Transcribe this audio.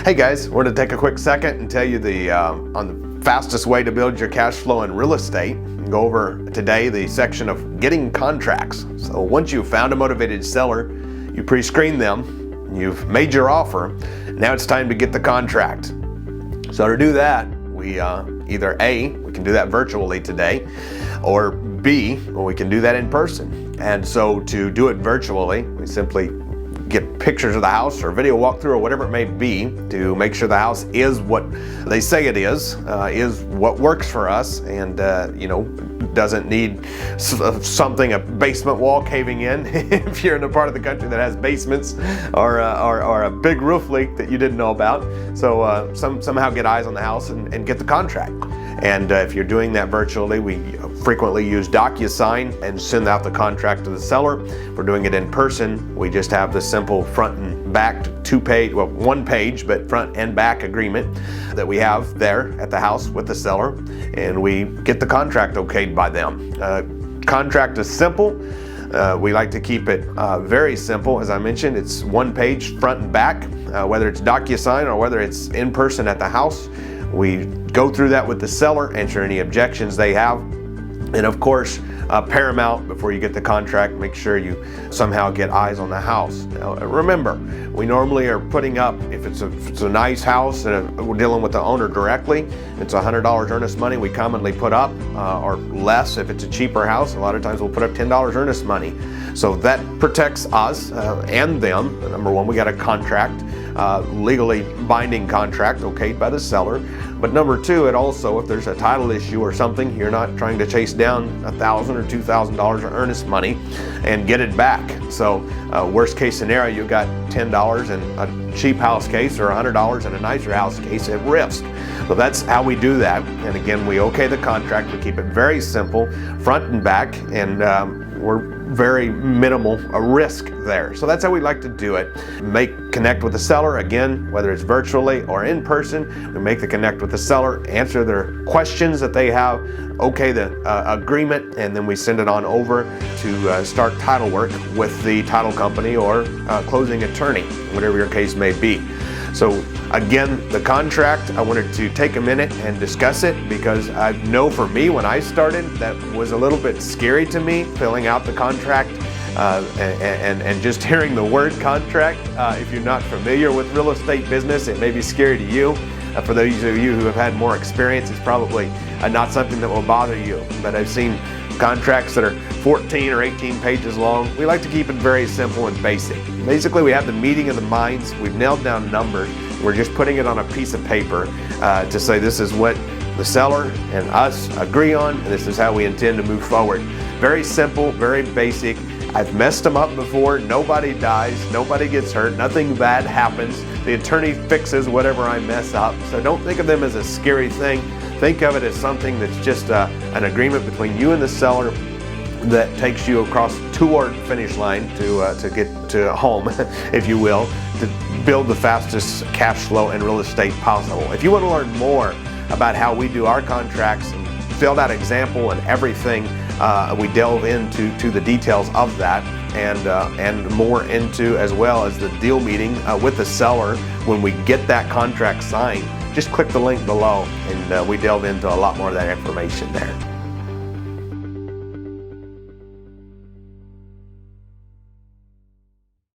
Hey guys, we're going to take a quick second and tell you on the fastest way to build your cash flow in real estate. Go over today the section of getting contracts. So once you've found a motivated seller, you pre-screen them, you've made your offer, now it's time to get the contract. So to do that, we either A, we can do that virtually today, or B, we can do that in person. And so to do it virtually, we simply get pictures of the house or video walkthrough or whatever it may be to make sure the house is what they say it is what works for us, and doesn't need something, a basement wall caving in if you're in a part of the country that has basements, or a big roof leak that you didn't know about. So somehow get eyes on the house and get the contract. And if you're doing that virtually, we frequently use DocuSign and send out the contract to the seller. If we're doing it in person, we just have the simple front and back one page, but front and back agreement that we have there at the house with the seller, and we get the contract okayed by them. Contract is simple. We like to keep it very simple. As I mentioned, it's one page front and back, whether it's DocuSign or whether it's in person at the house. We go through that with the seller, answer any objections they have, and of course, paramount before you get the contract, make sure you somehow get eyes on the house. Now, remember, we normally are putting up, if it's a nice house and we're dealing with the owner directly, it's $100 earnest money we commonly put up, or less if it's a cheaper house. A lot of times we'll put up $10 earnest money. So that protects us and them. Number one, we got a contract, legally binding contract okayed by the seller. But number two, it also, if there's a title issue or something, you're not trying to chase down $1,000 or $2,000 of earnest money and get it back. So worst case scenario, you got $10 in a cheap house case or $100 in a nicer house case at risk. So that's how we do that. And again, we okay the contract. We keep it very simple, front and back, and we're very minimal a risk there. So that's how we like to do it. Connect with the seller, again, whether it's virtually or in person. We make the connect with the seller, answer their questions that they have, okay the agreement, and then we send it on over to start title work with the title company or closing attorney, whatever your case may be. So again, the contract, I wanted to take a minute and discuss it because I know for me, when I started, that was a little bit scary to me, filling out the contract and just hearing the word contract. If you're not familiar with real estate business, it may be scary to you. For those of you who have had more experience, it's probably not something that will bother you. But I've seen contracts that are 14 or 18 pages long. We like to keep it very simple and basic. Basically, we have the meeting of the minds. We've nailed down numbers. We're just putting it on a piece of paper to say this is what the seller and us agree on, and this is how we intend to move forward. Very simple, very basic. I've messed them up before. Nobody dies, nobody gets hurt, nothing bad happens. The attorney fixes whatever I mess up. So don't think of them as a scary thing. Think of it as something that's just an agreement between you and the seller that takes you across toward the finish line to get to home, if you will, to build the fastest cash flow in real estate possible. If you want to learn more about how we do our contracts and fill that example and everything, we delve into the details of that and more into, as well as the deal meeting with the seller when we get that contract signed. Just click the link below and we delve into a lot more of that information there.